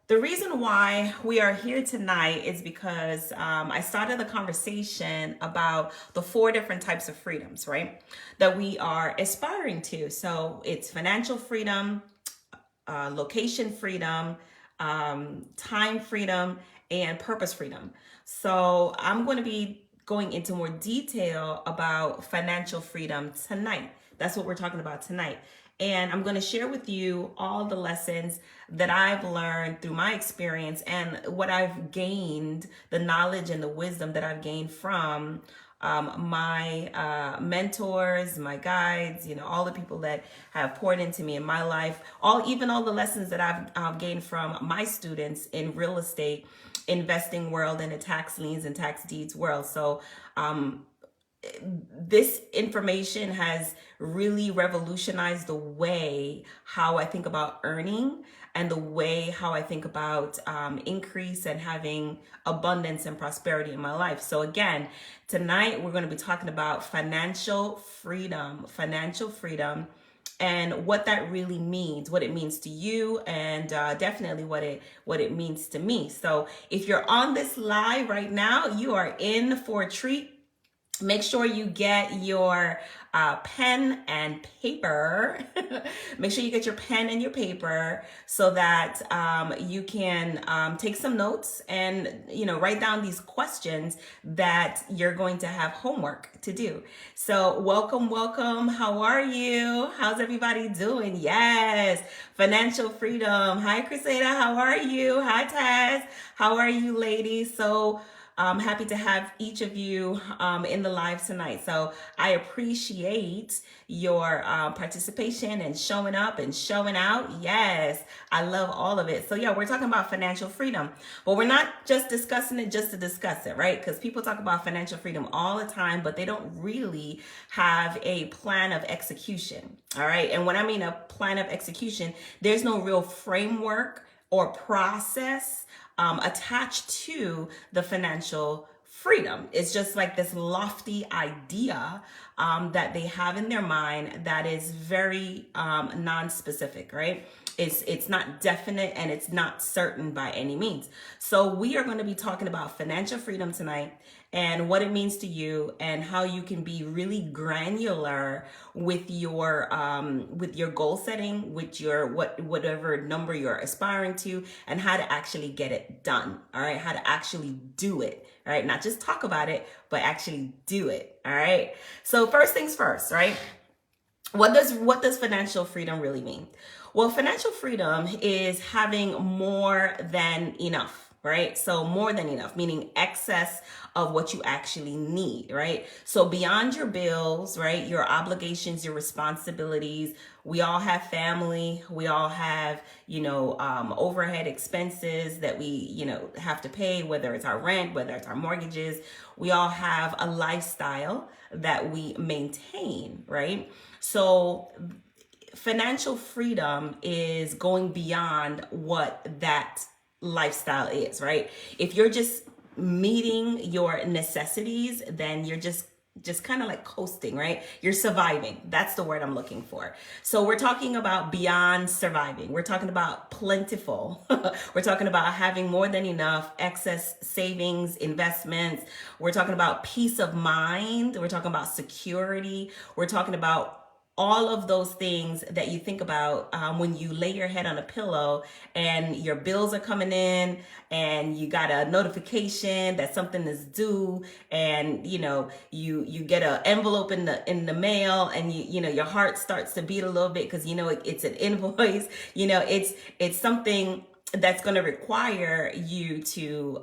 The reason why we are here tonight is because I started the conversation about the four different types of freedoms, right? That we are aspiring to. So it's financial freedom, location freedom, time freedom, and purpose freedom. So I'm going to be going into more detail about financial freedom tonight. That's what we're talking about tonight. And I'm going to share with you all the lessons that I've learned through my experience and what I've gained, the knowledge and the wisdom that I've gained from my mentors, my guides, all the people that have poured into me in my life, even all the lessons that I've gained from my students in real estate, investing world, and the tax liens and tax deeds world. So this information has really revolutionized the way how I think about earning and the way how I think about increase and having abundance and prosperity in my life. So again, tonight we're going to be talking about financial freedom, and what that really means, what it means to you, and definitely what it means to me. So if you're on this live right now, you are in for a treat. Make sure you get your pen and paper. Make sure you get your pen and your paper so that you can take some notes and write down these questions that you're going to have homework to do. So welcome. How are you? How's everybody doing? Yes, financial freedom. Hi, Crusader. How are you? Hi, Taz. How are you, ladies? So I'm happy to have each of you in the live tonight. So I appreciate your participation and showing up and showing out. Yes, I love all of it. So yeah, we're talking about financial freedom, but we're not just discussing it just to discuss it, right? Because people talk about financial freedom all the time, but they don't really have a plan of execution. All right. And when I mean a plan of execution, there's no real framework or process attached to the financial freedom. It's just like this lofty idea that they have in their mind that is very non-specific, right? It's not definite and it's not certain by any means. So we are going to be talking about financial freedom tonight and what it means to you and how you can be really granular with your goal setting, with your whatever number you're aspiring to, and how to actually get it done. All right, how to actually do it. All right, not just talk about it, but actually do it. All right. So first things first, right? What does financial freedom really mean? Well, financial freedom is having more than enough, right? So more than enough, meaning excess of what you actually need, right? So beyond your bills, right? Your obligations, your responsibilities. We all have family. We all have, overhead expenses that we, have to pay, whether it's our rent, whether it's our mortgages. We all have a lifestyle that we maintain, right? So financial freedom is going beyond what that lifestyle is, right? If you're just meeting your necessities, then you're just kind of like coasting, right? You're surviving. That's the word I'm looking for. So we're talking about beyond surviving. We're talking about plentiful. We're talking about having more than enough, excess savings, investments. We're talking about peace of mind. We're talking about security. We're talking about all of those things that you think about when you lay your head on a pillow and your bills are coming in and you got a notification that something is due, and you get an envelope in the mail, and your heart starts to beat a little bit because it's an invoice. It's something that's going to require you to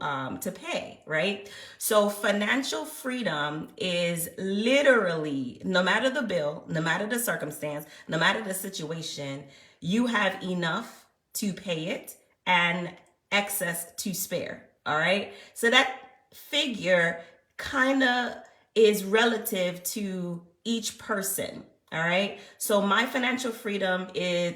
pay, right? So financial freedom is literally, no matter the bill, no matter the circumstance, no matter the situation, you have enough to pay it and excess to spare. All right. So that figure kind of is relative to each person. All right. So my financial freedom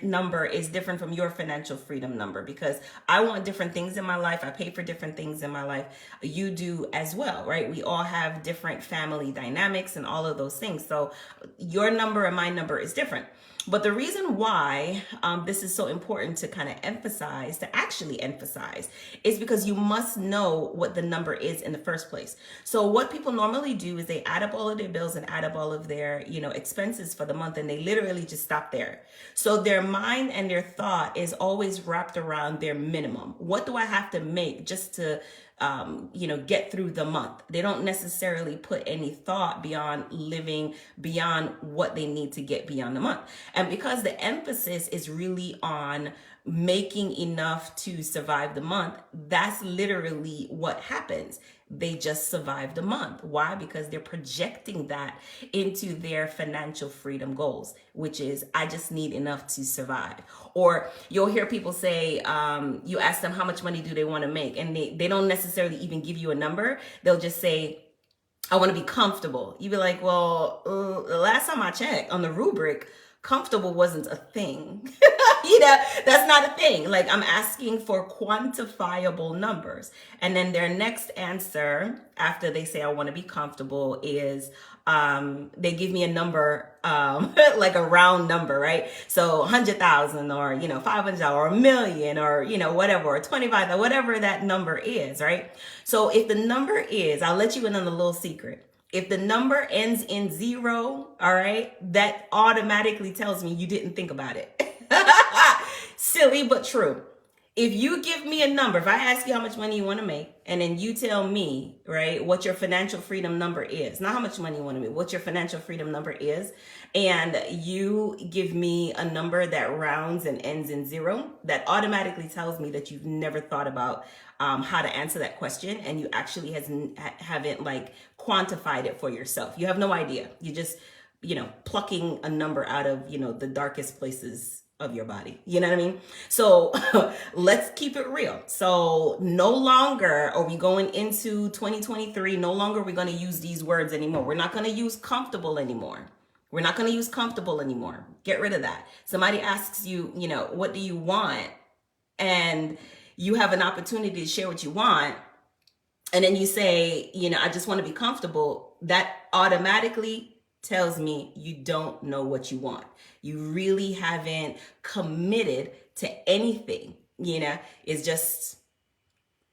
number is different from your financial freedom number because I want different things in my life. I pay for different things in my life. You do as well, right? We all have different family dynamics and all of those things. So your number and my number is different. But the reason why this is so important to kind of emphasize, to actually emphasize, is because you must know what the number is in the first place. So what people normally do is they add up all of their bills and add up all of their, expenses for the month, and they literally just stop there. So their mind and their thought is always wrapped around their minimum. What do I have to make just to get through the month? They don't necessarily put any thought beyond living beyond what they need to get beyond the month. And because the emphasis is really on making enough to survive the month, that's literally what happens. They just survive the month. Why? Because they're projecting that into their financial freedom goals, which is, I just need enough to survive. Or you'll hear people say, you ask them how much money do they want to make, and they don't necessarily even give you a number. They'll just say, I want to be comfortable. You be like, well, the last time I checked on the rubric, comfortable wasn't a thing. That's not a thing. Like, I'm asking for quantifiable numbers. And then their next answer after they say, I want to be comfortable, is they give me a number, like a round number, right? So 100,000 or, 500 or a million or, whatever, or 25, whatever that number is, right? So if the number is, I'll let you in on a little secret. If the number ends in 0, all right, that automatically tells me you didn't think about it. Silly, but true. If you give me a number, if I ask you how much money you want to make, and then you tell me, right, what your financial freedom number is, not how much money you want to make, what your financial freedom number is, and you give me a number that rounds and ends in 0, that automatically tells me that you've never thought about how to answer that question, and you actually haven't like quantified it for yourself. You have no idea. You just, plucking a number out of, the darkest places of your body. You know what I mean? So let's keep it real. So no longer are we going into 2023. No longer are we going to use these words anymore. We're not going to use comfortable anymore. We're not going to use comfortable anymore. Get rid of that. Somebody asks you, what do you want? And you have an opportunity to share what you want. And then you say, I just want to be comfortable. That automatically tells me you don't know what you want. You really haven't committed to anything. It's just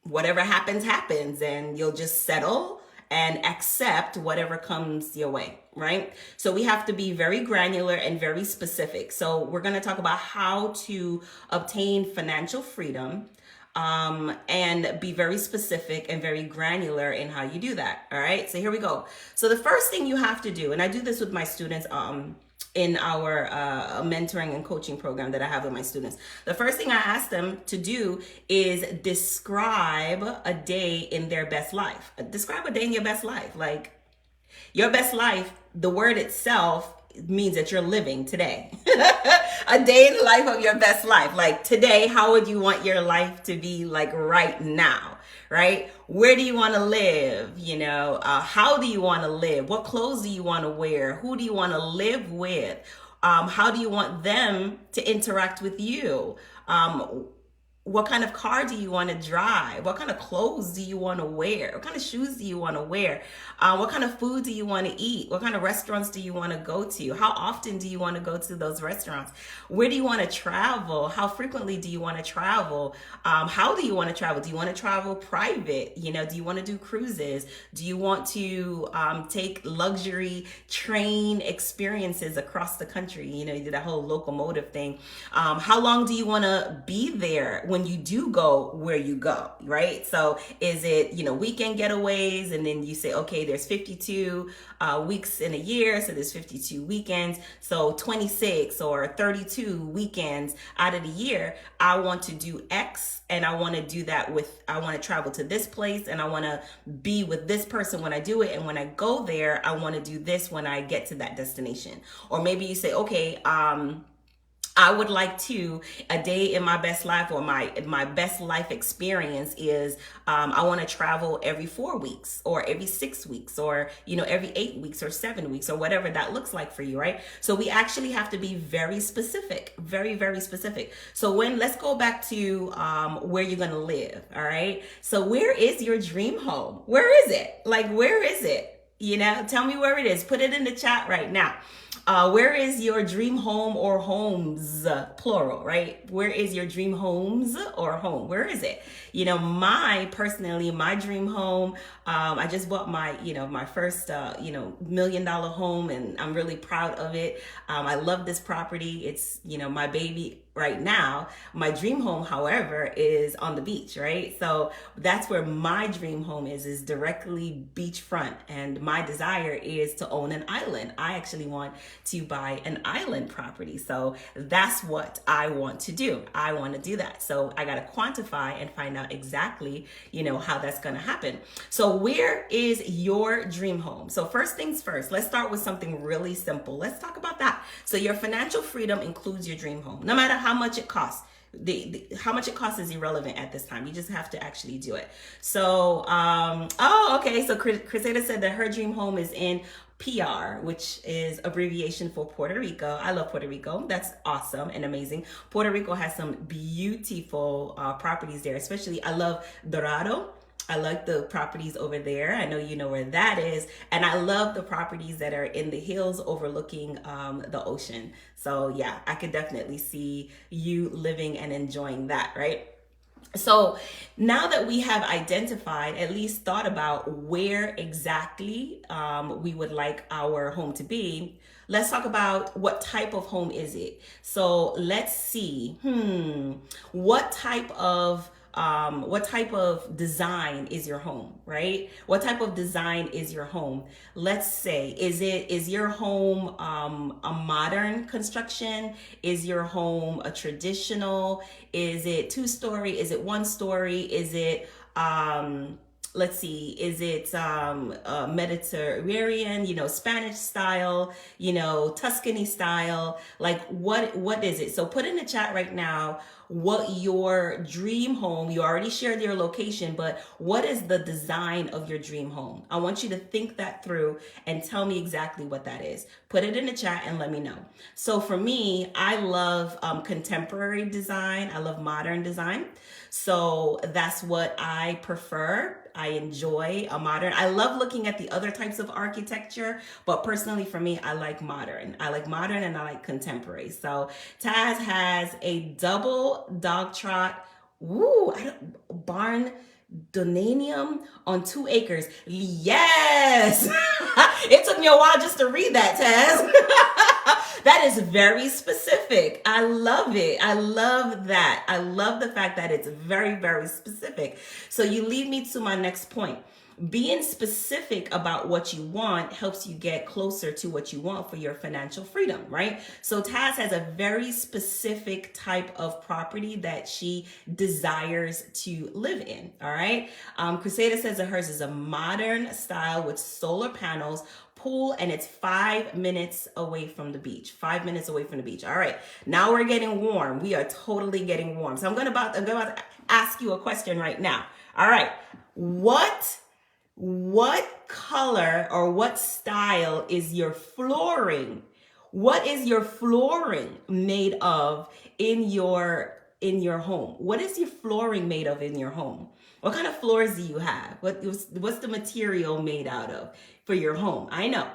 whatever happens, happens, and you'll just settle and accept whatever comes your way, right? So we have to be very granular and very specific. So we're going to talk about how to obtain financial freedom, and be very specific and very granular in how you do that. All right. So here we go. So the first thing you have to do, and I do this with my students, in our mentoring and coaching program that I have with my students. The first thing I ask them to do is describe a day in their best life. Describe a day in your best life. Like, your best life, the word itself means that you're living today. A day in the life of your best life. Like, today, how would you want your life to be like right now, right? Where do you want to live? How do you want to live? What clothes do you want to wear? Who do you want to live with? How do you want them to interact with you? What kind of car do you want to drive? What kind of clothes do you want to wear? What kind of shoes do you want to wear? What kind of food do you want to eat? What kind of restaurants do you want to go to? How often do you want to go to those restaurants? Where do you want to travel? How frequently do you want to travel? How do you want to travel? Do you want to travel private? Do you want to do cruises? Do you want to take luxury train experiences across the country? You did that whole locomotive thing. How long do you want to be there when you do go where you go, right? So is it, weekend getaways, and then you say, okay, there's 52 weeks in a year, so there's 52 weekends, so 26 or 32 weekends out of the year, I want to do X, and I want to do that I want to travel to this place, and I want to be with this person when I do it, and when I go there, I want to do this when I get to that destination. Or maybe you say, okay, I would like to, a day in my best life, or my best life experience is, I want to travel every 4 weeks or every 6 weeks, or, every 8 weeks or 7 weeks, or whatever that looks like for you, right? So we actually have to be very specific, very, very specific. So let's go back to where you're going to live. All right. So where is your dream home? Where is it? Like, where is it? You know, tell me where it is. Put it in the chat right now. Where is your dream home or homes, plural, right? Where is your dream homes or home? Where is it? You know, personally, my dream home, I just bought my, my first, $1 million home, and I'm really proud of it. I love this property. It's, my baby right now. My dream home, however, is on the beach, right? So that's where my dream home is directly beachfront. And my desire is to own an island. I actually want to buy an island property. So that's what I want to do. I want to do that. So I got to quantify and find out exactly, how that's going to happen. So where is your dream home? So first things first, let's start with something really simple. Let's talk about that. So your financial freedom includes your dream home, no matter how much it costs. How much it costs is irrelevant at this time. You just have to actually do it. So, okay. So Crusader said that her dream home is in PR, which is abbreviation for Puerto Rico. I love Puerto Rico. That's awesome and amazing. Puerto Rico has some beautiful properties there, especially I love Dorado. I like the properties over there. I know you know where that is. And I love the properties that are in the hills overlooking the ocean. So yeah, I could definitely see you living and enjoying that, right? So now that we have identified, at least thought about where exactly we would like our home to be, let's talk about what type of home is it. So let's see, what type of design is your home, right? What type of design is your home? Let's say, is your home a modern construction? Is your home a traditional? Is it 2-story? Is it 1-story? Is it let's see, is it Mediterranean, Spanish style, Tuscany style? Like what is it? So put in the chat right now what your dream home, you already shared your location, but what is the design of your dream home? I want you to think that through and tell me exactly what that is. Put it in the chat and let me know. So for me, I love contemporary design. I love modern design. So that's what I prefer. I enjoy a modern. I love looking at the other types of architecture, but personally for me, I like modern. I like modern and I like contemporary. So Taz has a double dog trot, barn donanium on 2 acres. Yes! It took me a while just to read that, Taz. That is very specific. I love it. I love that. I love the fact that it's very, very specific. So you lead me to my next point. Being specific about what you want helps you get closer to what you want for your financial freedom, right? So Taz has a very specific type of property that she desires to live in, all right? Crusader says that hers is a modern style with solar panels, pool, and it's 5 minutes away from the beach. 5 minutes away from the beach. All right, now we're getting warm. We are totally getting warm. So I'm about to ask you a question right now. All right, what color or what style is your flooring? What is your flooring made of in your home? What is your flooring made of in your home? What kind of floors do you have? What's the material made out of for your home? I know.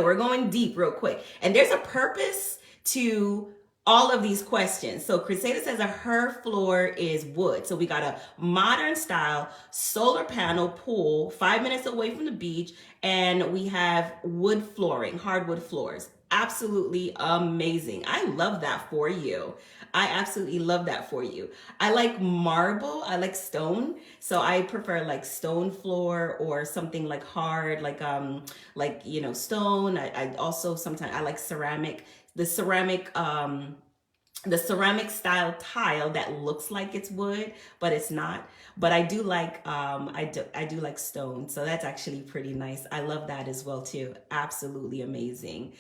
We're going deep real quick. And there's a purpose to all of these questions. So Crusader says that her floor is wood. So we got a modern style solar panel pool, 5 minutes away from the beach, and we have wood flooring, hardwood floors. Absolutely amazing. I love that for you. I absolutely love that for you. I like marble. I like stone. So I prefer like stone floor or something like hard, like stone. I also sometimes I like ceramic. The ceramic style tile that looks like it's wood, but it's not. But I do like I do like stone, so that's actually pretty nice. I love that as well too. Absolutely amazing.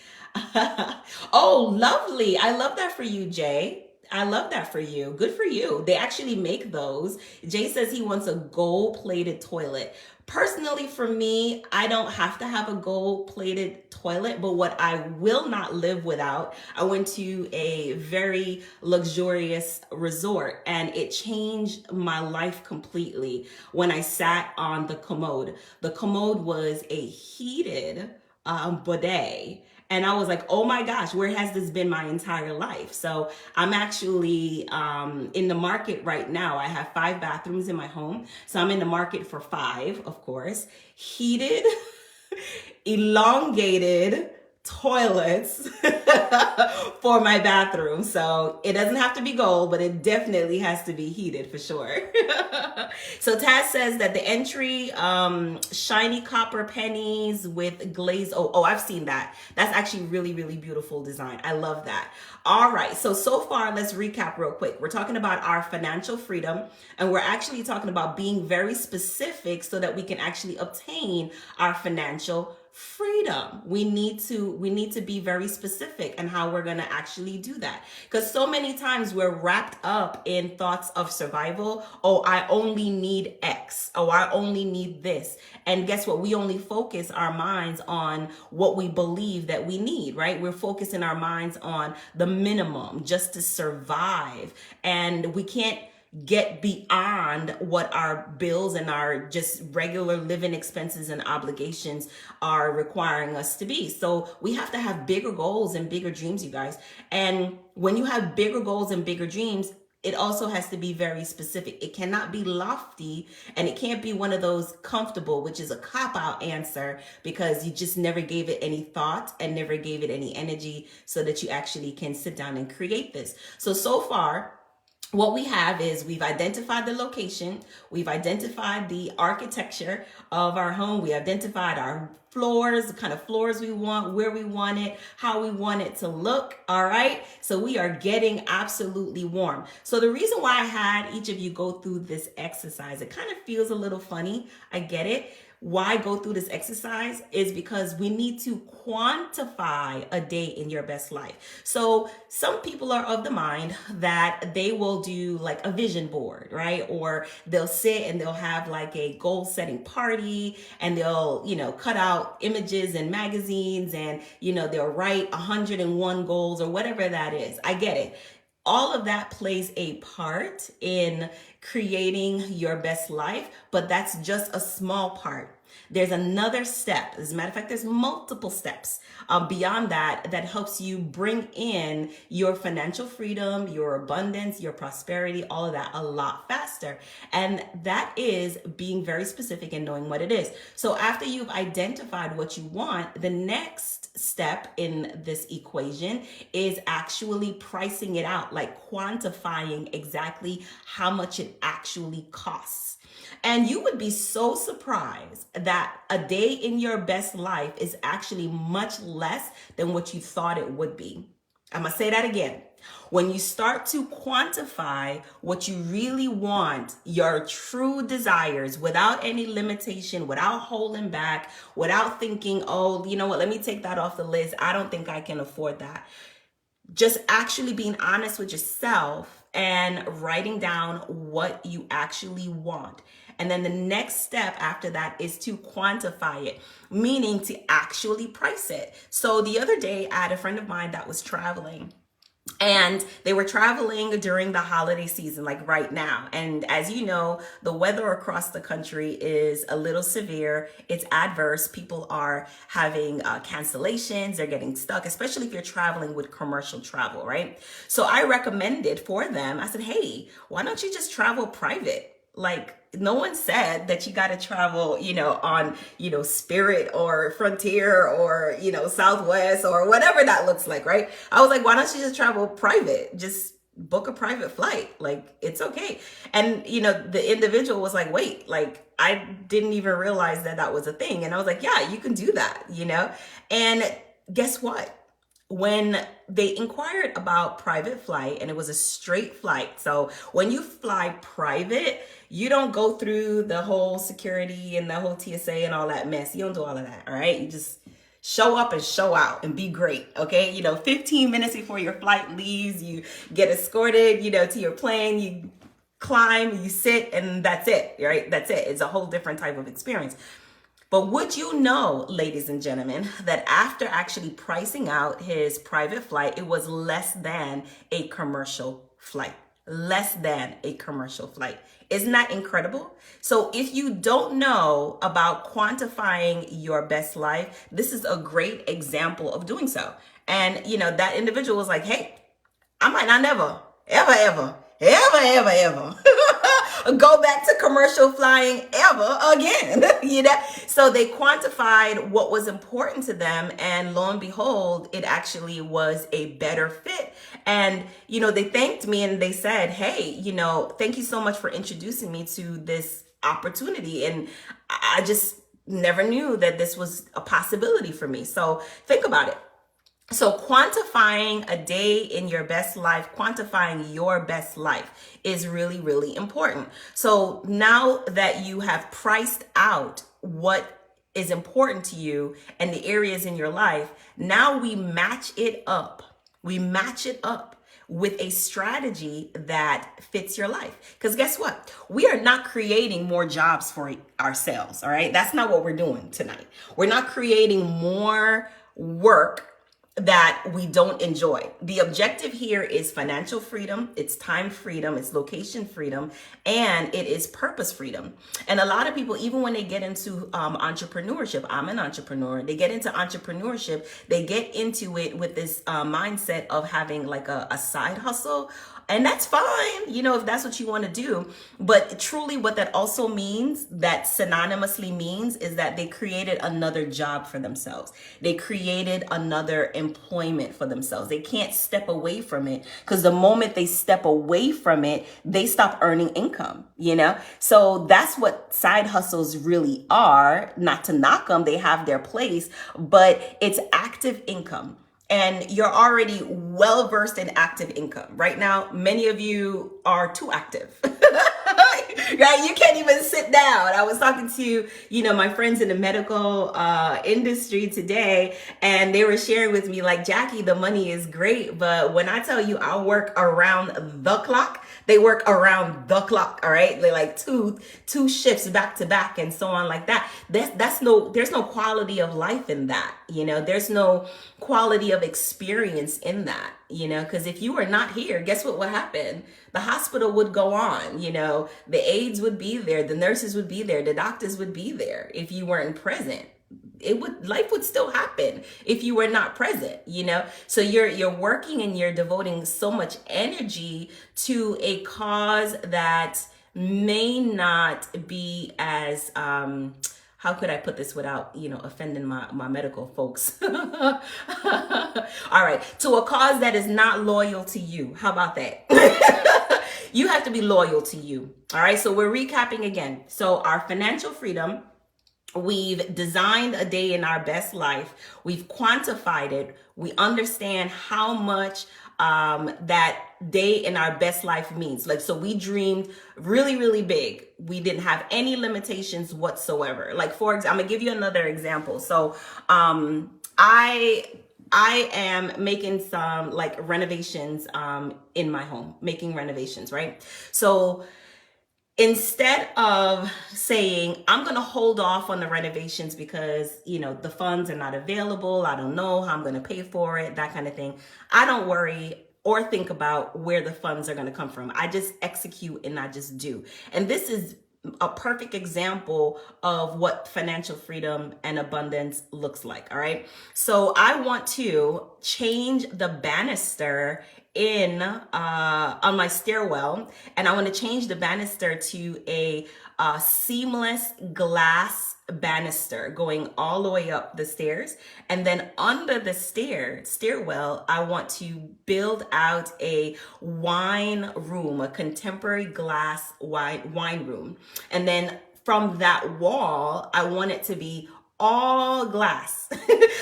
Oh, lovely! I love that for you, Jay. I love that for you. Good for you. They actually make those. Jay says he wants a gold-plated toilet. Personally, for me, I don't have to have a gold-plated toilet, but what I will not live without, I went to a very luxurious resort and it changed my life completely when I sat on the commode. The commode was a heated bidet. And I was like, oh my gosh, where has this been my entire life? So I'm actually in the market right now. I have 5 bathrooms in my home. So I'm in the market for 5, of course. Heated, elongated toilets for my bathroom. So it doesn't have to be gold, but it definitely has to be heated for sure. So Taz says that the entry, shiny copper pennies with glaze. Oh, I've seen that. That's actually really, really beautiful design. I love that. All right. So far, let's recap real quick. We're talking about our financial freedom, and we're actually talking about being very specific so that we can actually obtain our financial freedom. We need to be very specific in how we're going to actually do that, because so many times we're wrapped up in thoughts of survival. Oh, I only need X. Oh, I only need this. And guess what? We only focus our minds on what we believe that we need, right? We're focusing our minds on the minimum just to survive, and we can't get beyond what our bills and our just regular living expenses and obligations are requiring us to be. So we have to have bigger goals and bigger dreams, you guys. And when you have bigger goals and bigger dreams, it also has to be very specific. It cannot be lofty, and it can't be one of those comfortable, which is a cop-out answer because you just never gave it any thought and never gave it any energy so that you actually can sit down and create this. So far, what we have is we've identified the location, we've identified the architecture of our home, we identified our floors, the kind of floors we want, where we want it, how we want it to look. All right. So we are getting absolutely warm. So the reason why I had each of you go through this exercise, it kind of feels a little funny. I get it. Why go through this exercise is because we need to quantify a day in your best life. So some people are of the mind that they will do like a vision board, right? Or they'll sit and they'll have like a goal setting party, and they'll, cut out images and magazines, and, they'll write 101 goals or whatever that is. I get it. All of that plays a part in creating your best life, but that's just a small part. There's another step. As a matter of fact, there's multiple steps beyond that helps you bring in your financial freedom, your abundance, your prosperity, all of that a lot faster. And that is being very specific and knowing what it is. So after you've identified what you want, the next step in this equation is actually pricing it out, like quantifying exactly how much it actually costs. And you would be so surprised that a day in your best life is actually much less than what you thought it would be. I'm going to say that again. When you start to quantify what you really want, your true desires, without any limitation, without holding back, without thinking, oh, you know what, let me take that off the list. I don't think I can afford that. Just actually being honest with yourself and writing down what you actually want. And then the next step after that is to quantify it, meaning to actually price it. So the other day, I had a friend of mine that was traveling. And they were traveling during the holiday season, like right now. And as you know, the weather across the country is a little severe. It's adverse. People are having cancellations. They're getting stuck, especially if you're traveling with commercial travel, right? So I recommended for them, I said, hey, why don't you just travel private? Like, no one said that you got to travel, on, Spirit or Frontier or, Southwest or whatever that looks like, right? I was like, why don't you just travel private? Just book a private flight. Like, it's okay. And, the individual was like, wait, like, I didn't even realize that that was a thing. And I was like, yeah, you can do that, And guess what? When they inquired about private flight, and it was a straight flight. So when you fly private, you don't go through the whole security and the whole TSA and all that mess. You don't do all of that. All right. You just Show up and show out and be great. Okay. 15 minutes before your flight leaves, you get escorted, to your plane, you climb, you sit, and that's it, right? That's it. It's a whole different type of experience. But would you know, ladies and gentlemen, that after actually pricing out his private flight, it was less than a commercial flight? Less than a commercial flight. Isn't that incredible? So if you don't know about quantifying your best life, this is a great example of doing so. And, that individual was like, hey, I might not never, ever go back to commercial flying ever again. So they quantified what was important to them, and lo and behold, it actually was a better fit. And they thanked me and they said, hey, thank you so much for introducing me to this opportunity, and I just never knew that this was a possibility for me. So think about it. So quantifying a day in your best life, quantifying your best life is really, really important. So now that you have priced out what is important to you and the areas in your life, now we match it up. We match it up with a strategy that fits your life. Because guess what? We are not creating more jobs for ourselves. All right. That's not what we're doing tonight. We're not creating more work that we don't enjoy. The objective here is financial freedom, it's time freedom, it's location freedom, and it is purpose freedom. And a lot of people, even when they get into entrepreneurship, I'm an entrepreneur, they get into entrepreneurship, they get into it with this mindset of having like a side hustle. And that's fine, if that's what you want to do. But truly what that also means, that synonymously means, is that they created another job for themselves. They created another employment for themselves. They can't step away from it, because the moment they step away from it, they stop earning income, So that's what side hustles really are. Not to knock them, they have their place, but it's active income. And you're already well versed in active income. Right now, many of you are too active. Right? You can't even sit down. I was talking to, my friends in the medical industry today, and they were sharing with me like, Jackie, the money is great, but when I tell you I work around the clock, they work around the clock. All right. They're like two shifts back to back and so on like that. There's no quality of life in that. There's no quality of experience in that, because if you were not here, guess what would happen? The hospital would go on, the aides would be there, the nurses would be there, the doctors would be there. If you weren't present, life would still happen if you were not present, So you're working and you're devoting so much energy to a cause that may not be as, how could I put this without, offending my medical folks? All right. To a cause that is not loyal to you. How about that? You have to be loyal to you. All right. So we're recapping again. So our financial freedom, we've designed a day in our best life. We've quantified it. We understand how much that day in our best life means. So we dreamed really, really big. We didn't have any limitations whatsoever. For example, I'm gonna give you another example. So I am making some renovations in my home, making renovations, right? So instead of saying, I'm going to hold off on the renovations because, the funds are not available, I don't know how I'm going to pay for it, that kind of thing, I don't worry or think about where the funds are going to come from. I just execute and I just do. And this is a perfect example of what financial freedom and abundance looks like. All right. So I want to change the banister on my stairwell, and I want to change the banister to a seamless glass banister going all the way up the stairs. And then under the stairwell, I want to build out a wine room, a contemporary glass wine room. And then from that wall, I want it to be all glass.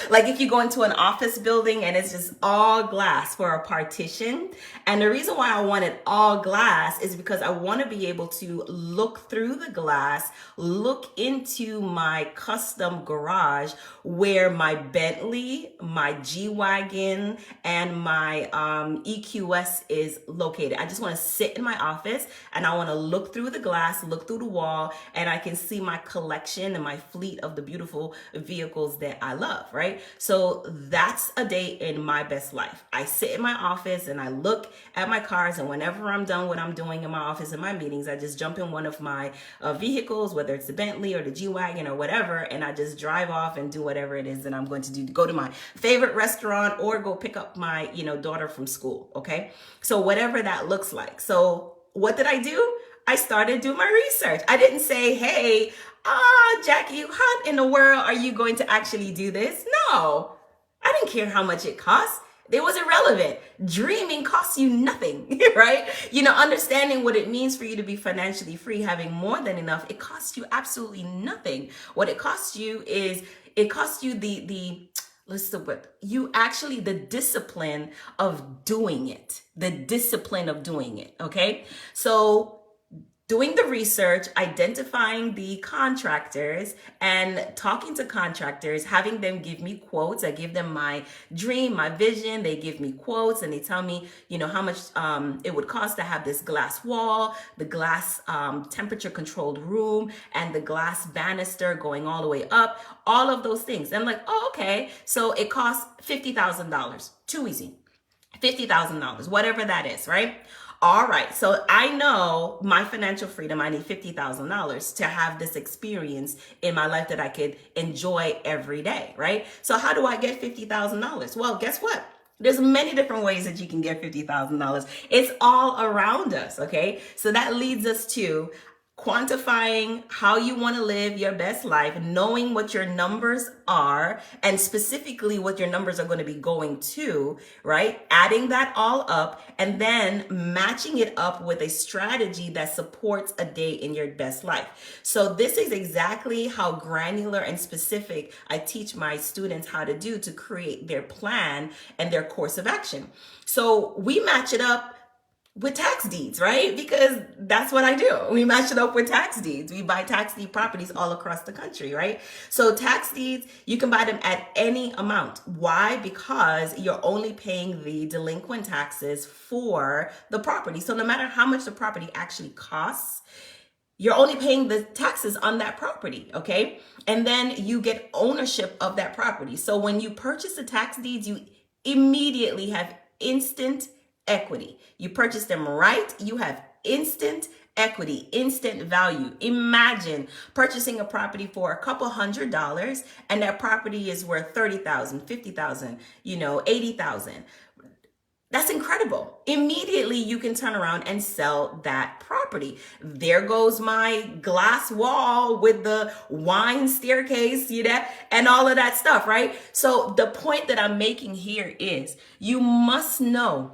Like if you go into an office building and it's just all glass for a partition. And the reason why I wanted all glass is because I want to be able to look through the glass, look into my custom garage where my Bentley, my G-Wagon, and my EQS is located. I just want to sit in my office and I want to look through the glass, look through the wall, and I can see my collection and my fleet of the beautiful vehicles that I love, right? So that's a day in my best life. I sit in my office and I look at my cars, and whenever I'm done what I'm doing in my office and my meetings, I just jump in one of my vehicles, whether it's the Bentley or the G-Wagon or whatever, and I just drive off and do whatever it is that I'm going to do, go to my favorite restaurant or go pick up my, daughter from school, okay? So whatever that looks like. So what did I do? I started doing my research. I didn't say, hey, Jackie, how in the world are you going to actually do this? No, I didn't care how much it cost. It was irrelevant. Dreaming costs you nothing, right? Understanding what it means for you to be financially free, having more than enough, it costs you absolutely nothing. What it costs you is, it costs you the discipline of doing it, okay? So doing the research, identifying the contractors and talking to contractors, having them give me quotes. I give them my dream, my vision. They give me quotes and they tell me, how much it would cost to have this glass wall, the glass temperature controlled room, and the glass banister going all the way up, all of those things. I'm like, oh, okay. So it costs $50,000. Too easy. $50,000, whatever that is, right? All right, so I know my financial freedom, I need $50,000 to have this experience in my life that I could enjoy every day, right? So how do I get $50,000? Well, guess what? There's many different ways that you can get $50,000. It's all around us, okay? So that leads us to quantifying how you want to live your best life, knowing what your numbers are, and specifically what your numbers are going to be going to, right? Adding that all up and then matching it up with a strategy that supports a day in your best life. So this is exactly how granular and specific I teach my students how to do to create their plan and their course of action. So we match it up with tax deeds, right? Because that's what I do. We match it up with tax deeds. We buy tax deed properties all across the country, right? So tax deeds, you can buy them at any amount. Why? Because you're only paying the delinquent taxes for the property. So no matter how much the property actually costs, you're only paying the taxes on that property, okay? And then you get ownership of that property. So when you purchase the tax deeds, you immediately have instant equity. You purchase them right, you have instant equity, instant value. Imagine purchasing a property for a couple $100 and that property is worth $30,000, $50,000, $80,000. That's incredible. Immediately you can turn around and sell that property. There goes my glass wall with the wine staircase, see that? And all of that stuff, right? So the point that I'm making here is you must know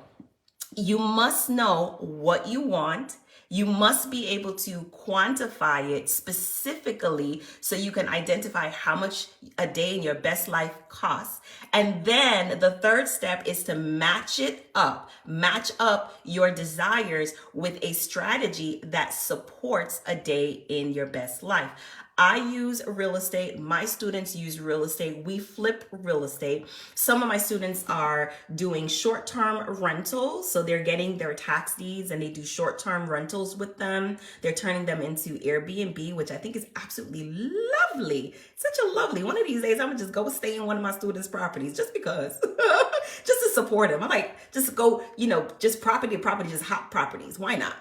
what you want. You must be able to quantify it specifically so you can identify how much a day in your best life costs. And then the third step is to match up your desires with a strategy that supports a day in your best life. I use real estate. My students use real estate. We flip real estate. Some of my students are doing short-term rentals. So they're getting their tax deeds and they do short-term rentals with them. They're turning them into Airbnb, which I think is absolutely lovely. Such a lovely. One of these days, I'm going to just go stay in one of my students' properties just because, just to support them. I'm like, just go, just property to property, just hot properties. Why not?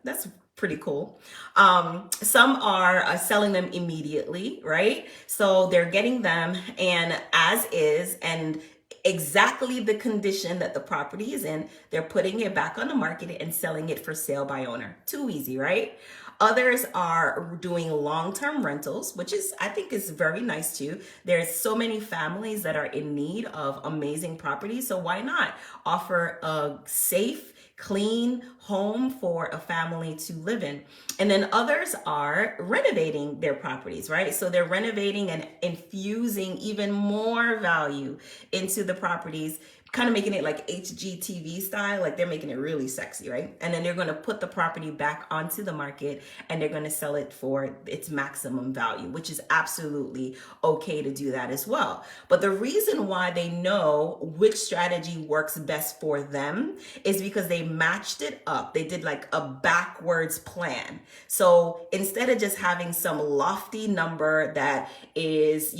That's pretty cool. Some are selling them immediately, right? So they're getting them and as is and exactly the condition that the property is in, they're putting it back on the market and selling it for sale by owner. Too easy, right? Others are doing long-term rentals, which I think is very nice too. There's so many families that are in need of amazing properties. So why not offer a safe, clean home for a family to live in. And then others are renovating their properties, right? So they're renovating and infusing even more value into the properties, kind of making it like HGTV style, like they're making it really sexy, right? And then they're going to put the property back onto the market and they're going to sell it for its maximum value, which is absolutely okay to do that as well. But the reason why they know which strategy works best for them is because they matched it up. They did like a backwards plan. So instead of just having some lofty number that is,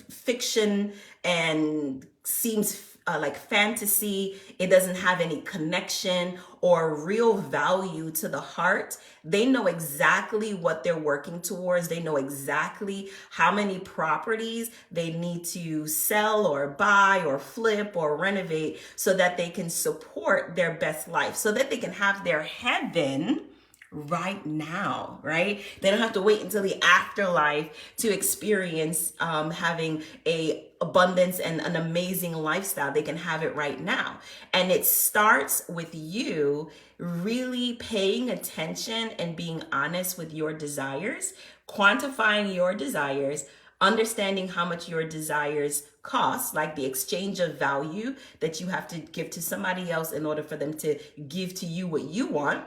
fiction and seems like fantasy, it doesn't have any connection or real value to the heart. They know exactly what they're working towards. They know exactly how many properties they need to sell or buy or flip or renovate so that they can support their best life, so that they can have their heaven right now, right? They don't have to wait until the afterlife to experience having a abundance and an amazing lifestyle. They can have it right now. And it starts with you really paying attention and being honest with your desires, quantifying your desires, understanding how much your desires cost, like the exchange of value that you have to give to somebody else in order for them to give to you what you want.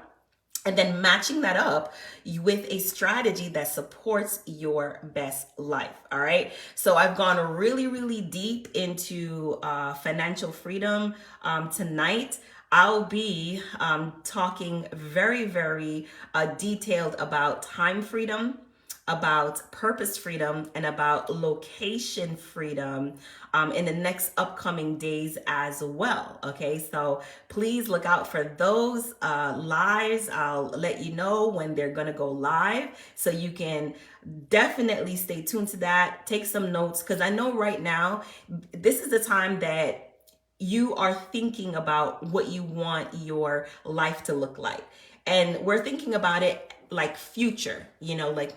And then matching that up with a strategy that supports your best life. All right. So I've gone really, really deep into financial freedom tonight. I'll be talking very, very detailed about time freedom, about purpose freedom, and about location freedom in the next upcoming days as well. Okay, so please look out for those lives. I'll let you know when they're gonna go live, so you can definitely stay tuned to that. Take some notes, because I know right now this is the time that you are thinking about what you want your life to look like. And we're thinking about it like future, like,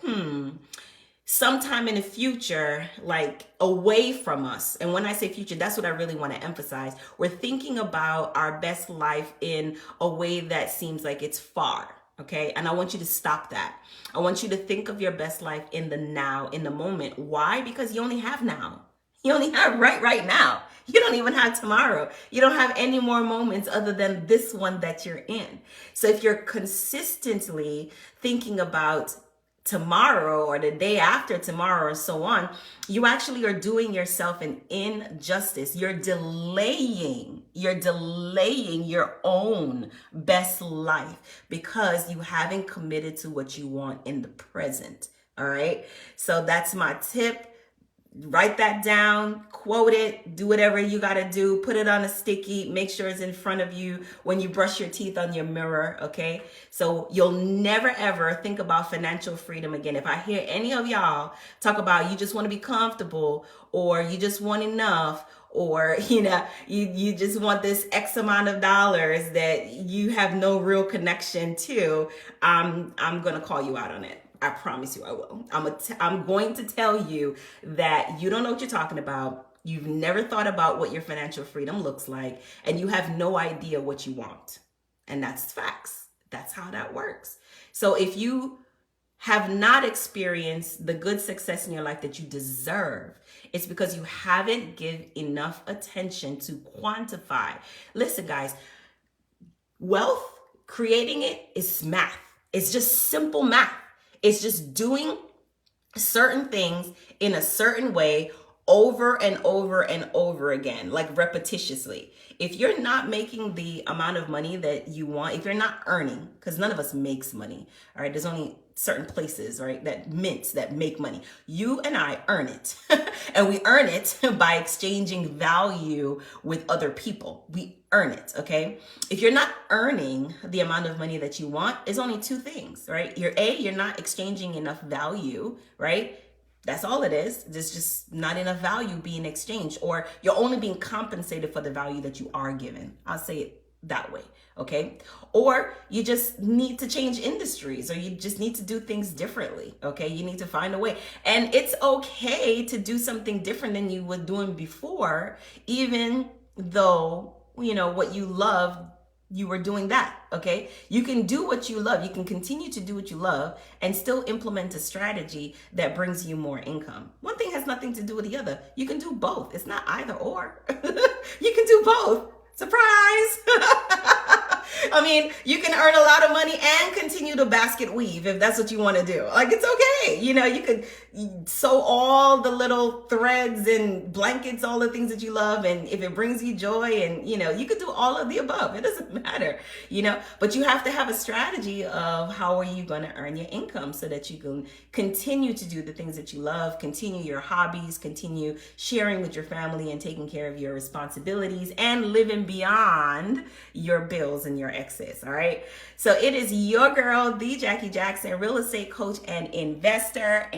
sometime in the future, like away from us. And when I say future, that's what I really want to emphasize. We're thinking about our best life in a way that seems like it's far. Okay. And I want you to stop that. I want you to think of your best life in the now, in the moment. Why? Because you only have now. You only have right now. You don't even have tomorrow. You don't have any more moments other than this one that you're in. So if you're consistently thinking about tomorrow or the day after tomorrow or so on, you actually are doing yourself an injustice. You're delaying your own best life because you haven't committed to what you want in the present. All right. So that's my tip. Write that down, quote it, do whatever you got to do, put it on a sticky, make sure it's in front of you when you brush your teeth on your mirror, okay? So you'll never ever think about financial freedom again. If I hear any of y'all talk about you just want to be comfortable, or you just want enough, or you just want this X amount of dollars that you have no real connection to, I'm going to call you out on it. I promise you I will. I'm going to tell you that you don't know what you're talking about. You've never thought about what your financial freedom looks like, and you have no idea what you want. And that's facts. That's how that works. So if you have not experienced the good success in your life that you deserve, it's because you haven't given enough attention to quantify. Listen, guys, wealth, creating it is math. It's just simple math. It's just doing certain things in a certain way over and over and over again, like repetitiously. If you're not making the amount of money that you want, if you're not earning, because none of us makes money, all right? There's only certain places, right, that make money. You and I earn it. And we earn it by exchanging value with other people. We earn it, okay? If you're not earning the amount of money that you want, it's only two things, right? You're not exchanging enough value, right? That's all it is. There's just not enough value being exchanged, or you're only being compensated for the value that you are given. I'll say it that way, okay? Or you just need to change industries, or you just need to do things differently, okay? You need to find a way. And it's okay to do something different than you were doing before, even though, what you love you were doing that. Okay, you can do what you love. You can continue to do what you love and still implement a strategy that brings you more income. One thing has nothing to do with the other. You can do both. It's not either or. You can do both. Surprise. I mean, you can earn a lot of money and continue to basket weave if that's what you want to do. Like, it's okay. You know, you could sew all the little threads and blankets, all the things that you love. And if it brings you joy, and, you know, you could do all of the above. It doesn't matter, you know, but you have to have a strategy of how are you going to earn your income so that you can continue to do the things that you love, continue your hobbies, continue sharing with your family and taking care of your responsibilities and living beyond your bills and your excess. All right. So it is your girl, the Jackie Jackson, real estate coach and investor.